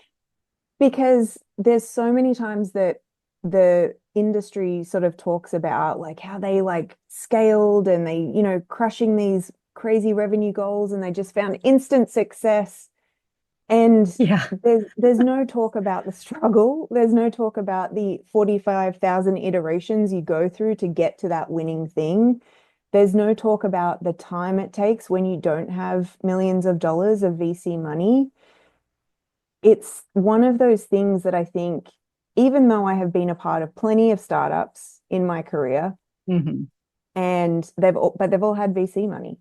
C: because there's so many times that the industry sort of talks about like how they like scaled and they, crushing these crazy revenue goals and they just found instant success. And
B: Yeah.
C: there's no talk about the struggle. There's no talk about the 45,000 iterations you go through to get to that winning thing. There's no talk about the time it takes when you don't have millions of dollars of VC money. It's one of those things that I think, even though I have been a part of plenty of startups in my career,
B: Hmm.
C: and they've all had VC money.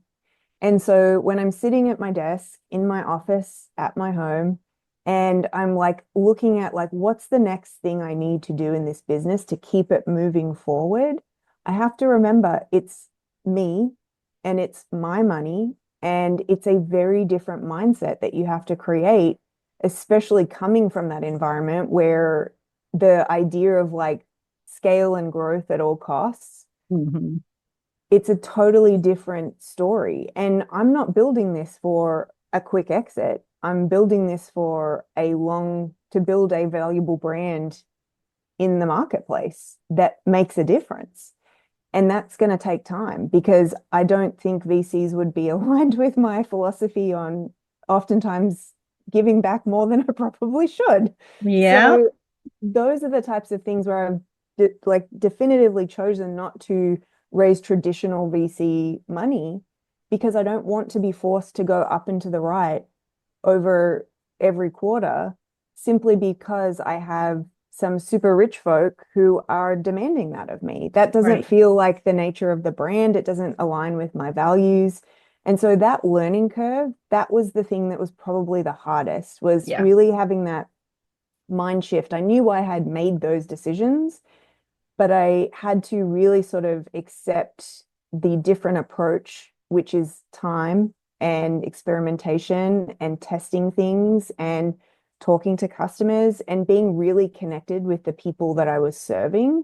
C: And so when I'm sitting at my desk in my office at my home and I'm like looking at like what's the next thing I need to do in this business to keep it moving forward, I have to remember it's me and it's my money and it's a very different mindset that you have to create, especially coming from that environment where the idea of like scale and growth at all costs,
B: Hmm.
C: it's a totally different story. And I'm not building this for a quick exit. I'm building this for to build a valuable brand in the marketplace that makes a difference. And that's going to take time because I don't think VCs would be aligned with my philosophy on oftentimes giving back more than I probably should.
B: Yeah.
C: So those are the types of things where I've like definitively chosen not to raise traditional VC money because I don't want to be forced to go up and to the right over every quarter simply because I have some super rich folk who are demanding that of me. That doesn't
B: Right.
C: feel like the nature of the brand. It doesn't align with my values. And so that learning curve, that was the thing that was probably the hardest, was
B: Yeah.
C: really having that mind shift. I knew I had made those decisions, but I had to really sort of accept the different approach, which is time and experimentation and testing things and talking to customers and being really connected with the people that I was serving,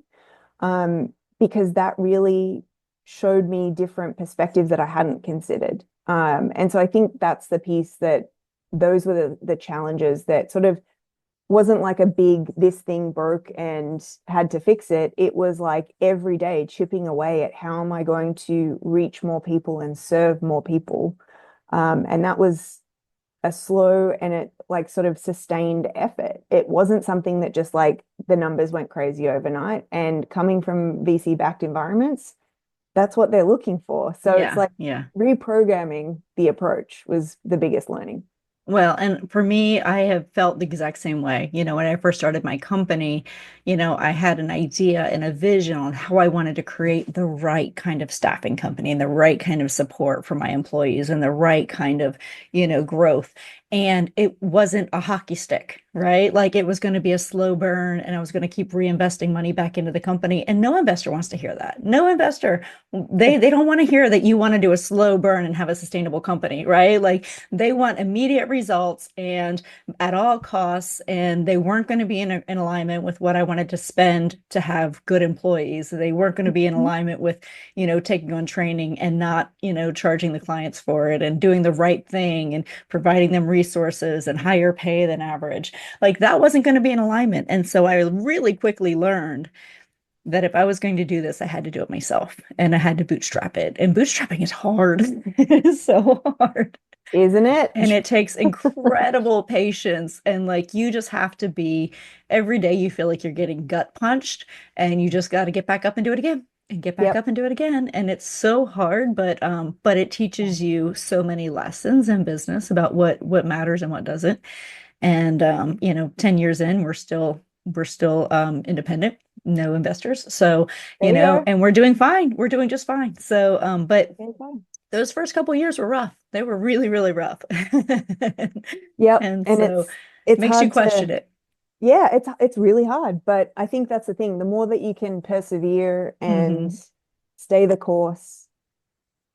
C: because that really showed me different perspectives that I hadn't considered. And so I think that's the piece that those were the challenges that sort of wasn't like a big this thing broke and had to fix it. It was like every day chipping away at how am I going to reach more people and serve more people. And that was a slow and it like sort of sustained effort. It wasn't something that just like the numbers went crazy overnight. And coming from VC backed environments, that's what they're looking for. So it's
B: Yeah.
C: like
B: Yeah.
C: reprogramming the approach was the biggest learning.
B: Well, and for me, I have felt the exact same way. When I first started my company, I had an idea and a vision on how I wanted to create the right kind of staffing company and the right kind of support for my employees and the right kind of, growth. And it wasn't a hockey stick, right? Like it was going to be a slow burn and I was going to keep reinvesting money back into the company. And no investor wants to hear that. No investor, they don't want to hear that you want to do a slow burn and have a sustainable company, right? Like they want immediate results and at all costs, and they weren't going to be in alignment with what I wanted to spend to have good employees. They weren't going to be in alignment with, taking on training and not, charging the clients for it and doing the right thing and providing them resources and higher pay than average. Like that wasn't going to be in alignment. And so I really quickly learned that if I was going to do this, I had to do it myself and I had to bootstrap it. And bootstrapping is hard. It is so hard.
C: Isn't it?
B: And it takes incredible patience. And like you just have to be every day, you feel like you're getting gut punched and you just got to get back up and do it again. and get back
C: Yep.
B: up and do it again. And it's so hard, but it teaches you so many lessons in business about what matters and what doesn't. And 10 years in, we're still independent, no investors. So,
C: There you go.
B: and we're doing fine. We're doing just fine. So, but
C: There you go.
B: those first couple years were rough. They were really, really rough.
C: Yep.
B: And
C: And
B: so
C: it's
B: makes you
C: hard
B: question
C: to,
B: it.
C: yeah, it's really hard, but I think that's the thing. The more that you can persevere and
B: Hmm.
C: stay the course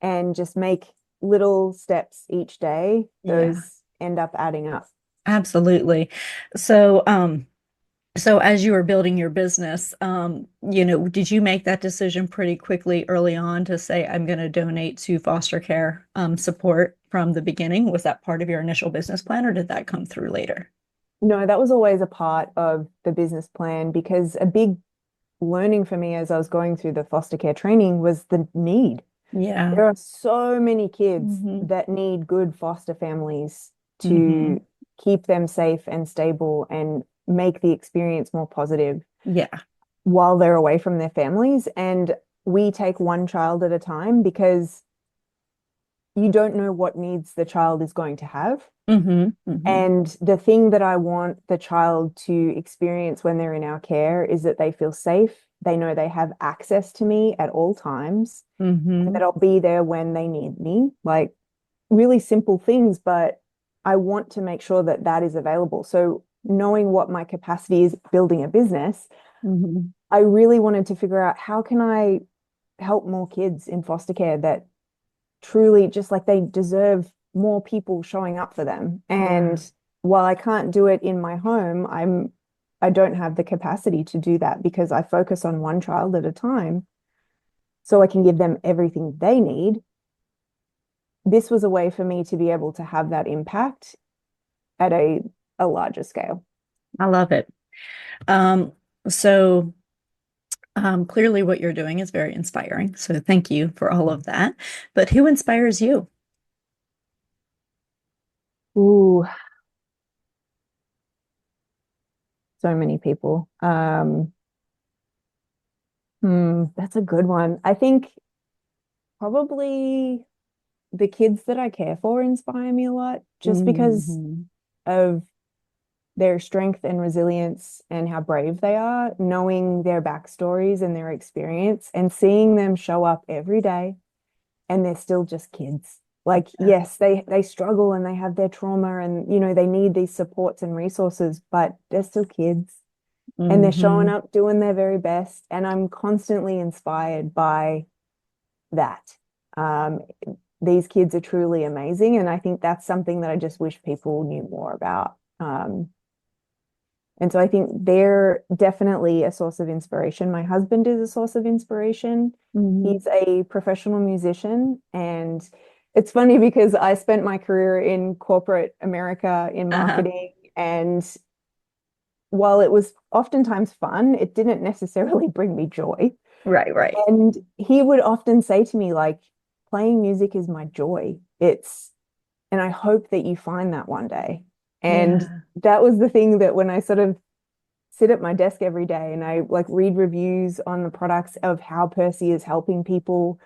C: and just make little steps each day,
B: Yeah,
C: those end up adding up.
B: absolutely. So, so as you were building your business, did you make that decision pretty quickly early on to say, I'm going to donate to foster care support from the beginning? Was that part of your initial business plan, or did that come through later?
C: No, that was always a part of the business plan because a big learning for me as I was going through the foster care training was the need.
B: Yeah.
C: There are so many kids
B: Hmm.
C: that need good foster families
B: Hmm.
C: to keep them safe and stable and make the experience more positive
B: Yeah.
C: while they're away from their families. And we take one child at a time because you don't know what needs the child is going to have.
B: Hmm. Hmm.
C: And the thing that I want the child to experience when they're in our care is that they feel safe. They know they have access to me at all times, and
B: Hmm.
C: that I'll be there when they need me. Like really simple things, but I want to make sure that that is available. So knowing what my capacity is building a business,
B: Hmm.
C: I really wanted to figure out how can I help more kids in foster care that truly just like they deserve more people showing up for them.
B: Yeah.
C: And while I can't do it in my home, I don't have the capacity to do that because I focus on one child at a time so I can give them everything they need. This was a way for me to be able to have that impact at a larger scale.
B: I love it. Um, so clearly what you're doing is very inspiring. So thank you for all of that. But who inspires you?
C: Ooh, so many people. That's a good one. I think probably the kids that I care for inspire me a lot just because
B: Hmm.
C: of their strength and resilience and how brave they are, knowing their backstories and their experience and seeing them show up every day and they're still just kids. Like,
B: Yeah.
C: yes, they struggle and they have their trauma and they need these supports and resources, but they're still kids and they're showing
B: Hmm.
C: up doing their very best. And I'm constantly inspired by that. Um, these kids are truly amazing. And I think that's something that I just wish people knew more about. And so I think they're definitely a source of inspiration. My husband is a source of inspiration.
B: Hmm.
C: He's a professional musician. And it's funny because I spent my career in corporate America in
B: Uh-huh.
C: marketing. And while it was oftentimes fun, it didn't necessarily bring me joy.
B: Right, right.
C: And he would often say to me, like, playing music is my joy. And I hope that you find that one day. And
B: Yeah.
C: that was the thing that when I sort of sit at my desk every day and I like read reviews on the products of how Percy is helping people,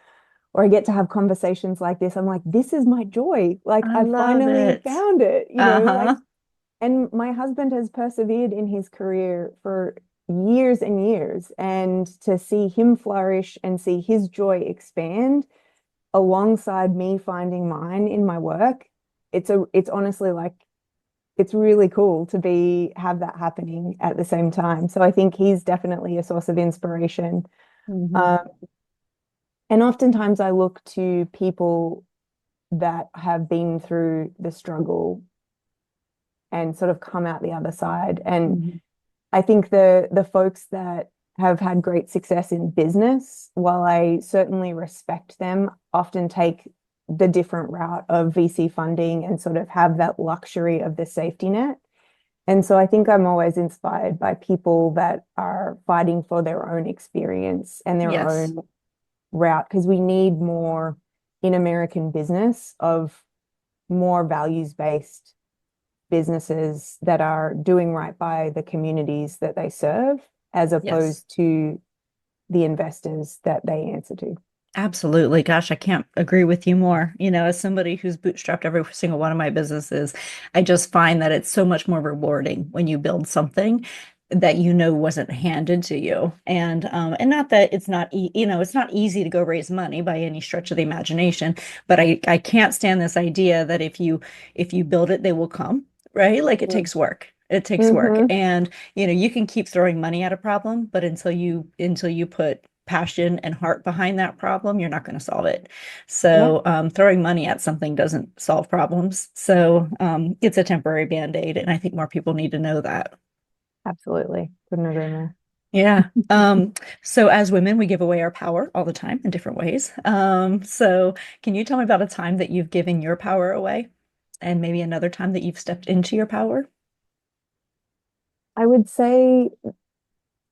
C: or I get to have conversations like this, I'm like, this is my joy. Like
B: I
C: I
B: love
C: finally
B: it.
C: found it, like,
B: Uh-huh.
C: and my husband has persevered in his career for years and years. And to see him flourish and see his joy expand alongside me finding mine in my work, it's honestly like it's really cool to be have that happening at the same time. So I think he's definitely a source of inspiration.
B: Hmm.
C: Um, and oftentimes I look to people that have been through the struggle and sort of come out the other side. And
B: Hmm.
C: I think the folks that have had great success in business, while I certainly respect them, often take the different route of VC funding and sort of have that luxury of the safety net. And so I think I'm always inspired by people that are fighting for their own experience and their
B: Yes.
C: own route, because we need more in American business of more values-based businesses that are doing right by the communities that they serve, as
B: Yes.
C: opposed to the investors that they answer to.
B: Absolutely. Gosh, I can't agree with you more. As somebody who's bootstrapped every single one of my businesses, I just find that it's so much more rewarding when you build something that wasn't handed to you. And not that it's not it's not easy to go raise money by any stretch of the imagination, but I can't stand this idea that if you build it, they will come, right? Like it takes work. It takes work.
C: Mm-hmm.
B: And you can keep throwing money at a problem, but until you put passion and heart behind that problem, you're not going to solve it.
C: Yeah,
B: So throwing money at something doesn't solve problems. So it's a temporary band-aid, and I think more people need to know that.
C: absolutely. Couldn't agree more.
B: Yeah. So as women, we give away our power all the time in different ways. So can you tell me about a time that you've given your power away, and maybe another time that you've stepped into your power?
C: I would say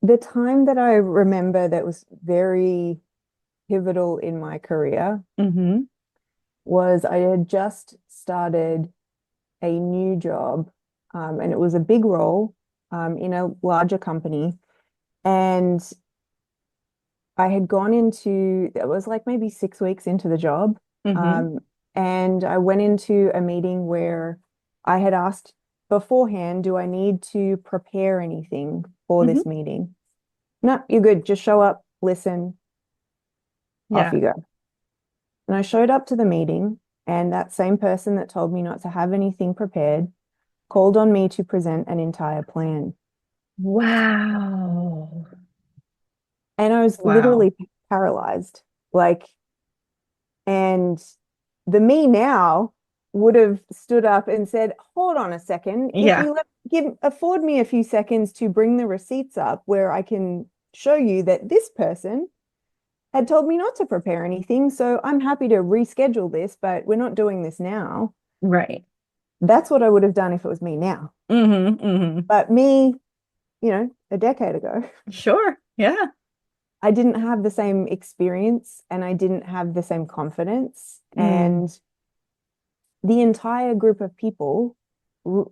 C: the time that I remember that was very pivotal in my career
B: Mm-hmm.
C: was I had just started a new job, and it was a big role, in a larger company. And I had gone into, it was like maybe 6 weeks into the job.
B: Mm-hmm.
C: Um, and I went into a meeting where I had asked beforehand, do I need to prepare anything for
B: Mm-hmm.
C: this meeting? No, you're good. Just show up, listen, off
B: Yeah.
C: you go. And I showed up to the meeting, and that same person that told me not to have anything prepared called on me to present an entire plan.
B: Wow.
C: And I was
B: Wow.
C: literally paralyzed. Like, and the me now would have stood up and said, hold on a second. If
B: Yeah.
C: you afford me a few seconds to bring the receipts up where I can show you that this person had told me not to prepare anything. So I'm happy to reschedule this, but we're not doing this now.
B: Right.
C: That's what I would have done if it was me now.
B: Mm-hmm. Mm-hmm.
C: But me, a decade ago,
B: Sure. Yeah.
C: I didn't have the same experience and I didn't have the same confidence.
B: Mm.
C: And the entire group of people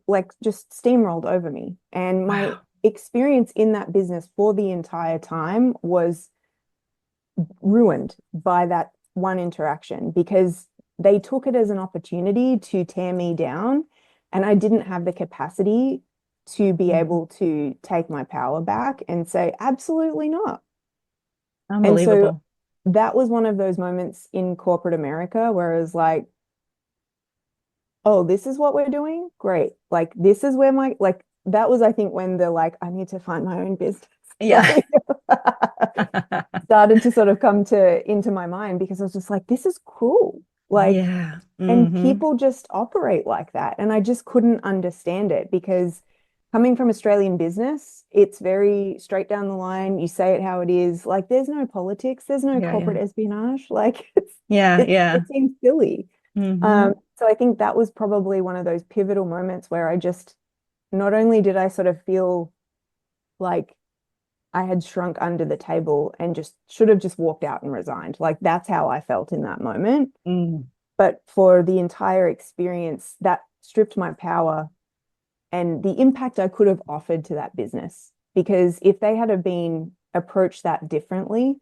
C: like just steamrolled over me. And my
B: Wow.
C: experience in that business for the entire time was ruined by that one interaction because they took it as an opportunity to tear me down. And I didn't have the capacity to be
B: Mhm.
C: able to take my power back and say, absolutely not. And so
B: Unbelievable.
C: that was one of those moments in corporate America where it was like, oh, this is what we're doing? Great. Like, this is where like, that was, I think, when the like, I need to find my own business.
B: Yeah.
C: Started to sort of come into my mind because I was just like, this is cruel. Like,
B: Yeah.
C: and
B: Hmm.
C: people just operate like that. And I just couldn't understand it because coming from Australian business, it's very straight down the line. You say it how it is. Like, there's no politics, there's no
B: Yeah.
C: corporate
B: Yeah.
C: espionage. Like,
B: Yeah. Yeah.
C: it seems silly.
B: Hmm.
C: So I think that was probably one of those pivotal moments where I just not only did I sort of feel like I had shrunk under the table and just should have just walked out and resigned. Like that's how I felt in that moment.
B: Mm.
C: But for the entire experience, that stripped my power and the impact I could have offered to that business. Because if they had have been approached that differently,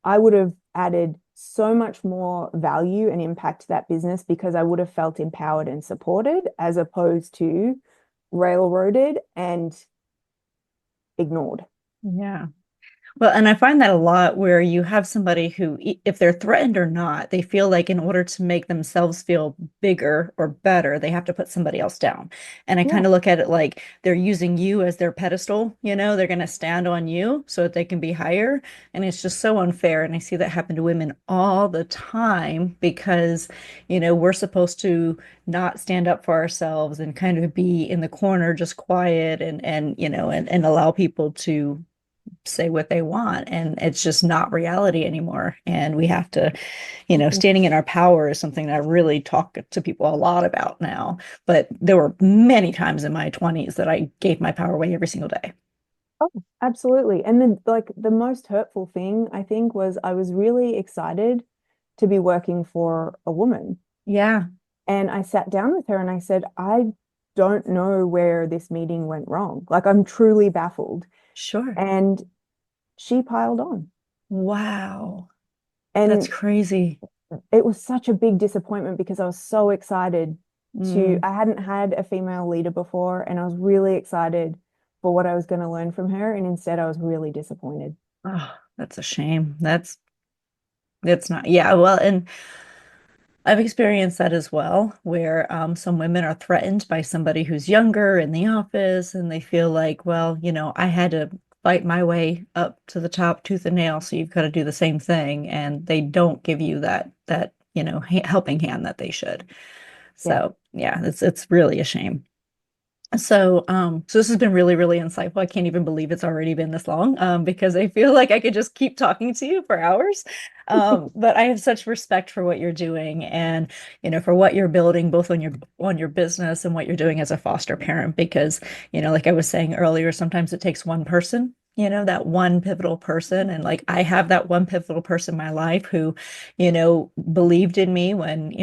C: I would have added so much more value and impact to that business because I would have felt empowered and supported as opposed to railroaded and ignored.
B: Yeah. Well, and I find that a lot where you have somebody who, if they're threatened or not, they feel like in order to make themselves feel bigger or better, they have to put somebody else down. And I
C: Yeah.
B: kind of look at it like they're using you as their pedestal, they're going to stand on you so that they can be higher. And it's just so unfair. And I see that happen to women all the time because, we're supposed to not stand up for ourselves and kind of be in the corner, just quiet and allow people to say what they want, and it's just not reality anymore, and we have to, standing in our power is something that I really talk to people a lot about now, but there were many times in my 20s that I gave my power away every single day.
C: Oh, absolutely. And then like the most hurtful thing I think was I was really excited to be working for a woman.
B: Yeah.
C: And I sat down with her and I said, I don't know where this meeting went wrong. Like I'm truly baffled.
B: Sure.
C: And she piled on.
B: Wow. That's
C: And
B: crazy.
C: it was such a big disappointment because I was so excited
B: Mm.
C: I hadn't had a female leader before, and I was really excited for what I was going to learn from her. And instead, I was really disappointed.
B: Oh, that's a shame. That's not, yeah, well, and I've experienced that as well, where some women are threatened by somebody who's younger in the office, and they feel like, well, I had to fight my way up to the top tooth and nail, so you've got to do the same thing, and they don't give you that helping hand that they should.
C: Yeah.
B: So yeah, it's really a shame. So this has been really, really insightful. I can't even believe it's already been this long, because I feel like I could just keep talking to you for hours. But I have such respect for what you're doing and, for what you're building, both on your business and what you're doing as a foster parent, because, like I was saying earlier, sometimes it takes one person, that one pivotal person. And like, I have that one pivotal person in my life who, believed in me when,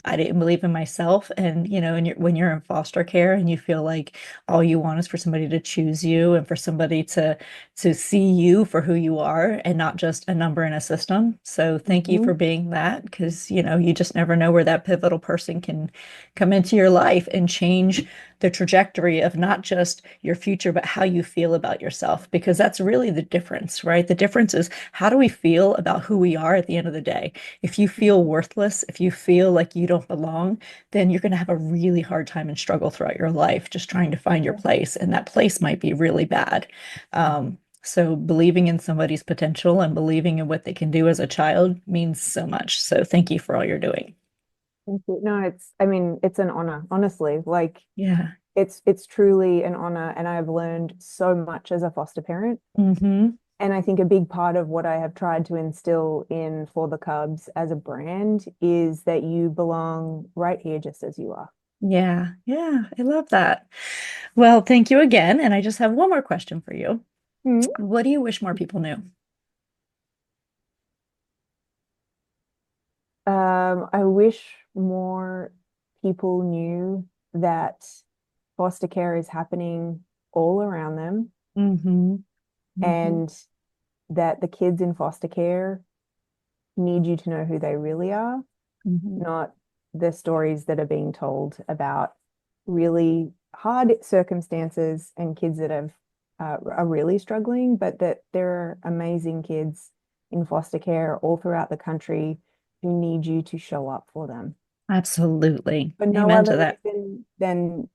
B: I didn't believe in myself. And, when you're in foster care and you feel like all you want is for somebody to choose you and for somebody to see you for who you are and not just a number in a system. So thank you for
C: Mhm.
B: being that, because, you just never know where that pivotal person can come into your life and change the trajectory of not just your future, but how you feel about yourself, because that's really the difference, right? The difference is, how do we feel about who we are at the end of the day? If you feel worthless, if you feel like you don't belong, then you're going to have a really hard time and struggle throughout your life just trying to find your place. And that place might be really bad. So believing in somebody's potential and believing in what they can do as a child means so much. So thank you for all you're doing.
C: Thank you. No, I mean, it's an honor, honestly. Like,
B: Yeah.
C: it's truly an honor, and I've learned so much as a foster parent.
B: Mm-hmm.
C: And I think a big part of what I have tried to instill in For the Cubs as a brand is that you belong right here just as you are.
B: Yeah. Yeah. I love that. Well, thank you again. And I just have one more question for you.
C: Hmm.
B: What do you wish more people knew?
C: I wish more people knew that foster care is happening all around them,
B: Mm-hmm. Mm-hmm.
C: and that the kids in foster care need you to know who they really are,
B: Mm-hmm.
C: not the stories that are being told about really hard circumstances and kids that are really struggling, but that there are amazing kids in foster care all throughout the country who need you to show up for them
B: Absolutely.
C: for no
B: Amen to
C: other
B: that.
C: reason than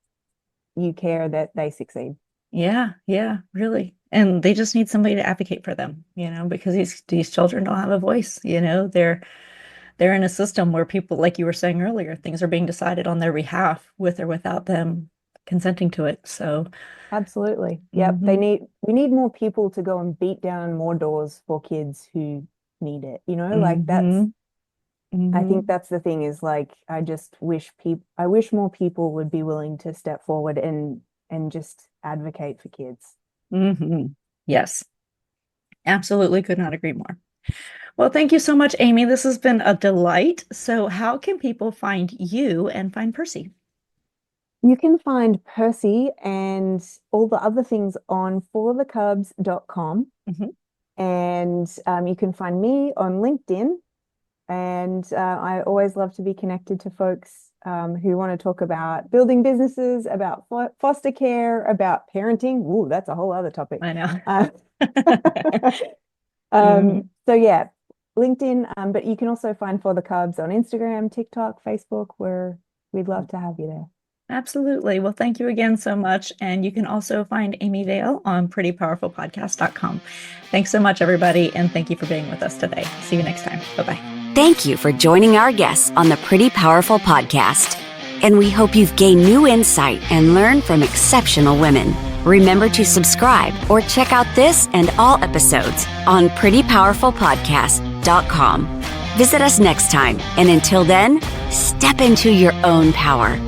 C: you care that they succeed.
B: Yeah, yeah, really. And they just need somebody to advocate for them, because these children don't have a voice, they're in a system where people, like you were saying earlier, things are being decided on their behalf with or without them consenting to it. So,
C: Absolutely. Yep.
B: hmm
C: We need more people to go and beat down more doors for kids who need it. Like
B: hmm
C: I think
B: hmm
C: that's the thing is like I wish more people would be willing to step forward and just advocate for kids.
B: hmm Yes, absolutely could not agree more. Well, thank you so much, Amy. This has been a delight. So, how can people find you and find Percy?
C: You can find Percy and all the other things on forthecubs.com,
B: Mhm.
C: and you can find me on LinkedIn. And I always love to be connected to folks who want to talk about building businesses, about foster care, about parenting. Ooh, that's a whole other topic.
B: I know.
C: Uh,
B: Mhm.
C: so yeah, LinkedIn, but you can also find For the Cubs on Instagram, TikTok, Facebook, where we'd love to have you there.
B: Absolutely. Well, thank you again so much. And you can also find Amy Vale on prettypowerfulpodcast.com. Thanks so much, everybody. And thank you for being with us today. See you next time. Bye bye.
A: Thank you for joining our guests on the Pretty Powerful Podcast. And we hope you've gained new insight and learned from exceptional women. Remember to subscribe or check out this and all episodes on prettypowerfulpodcast.com. Visit us next time. And until then, step into your own power.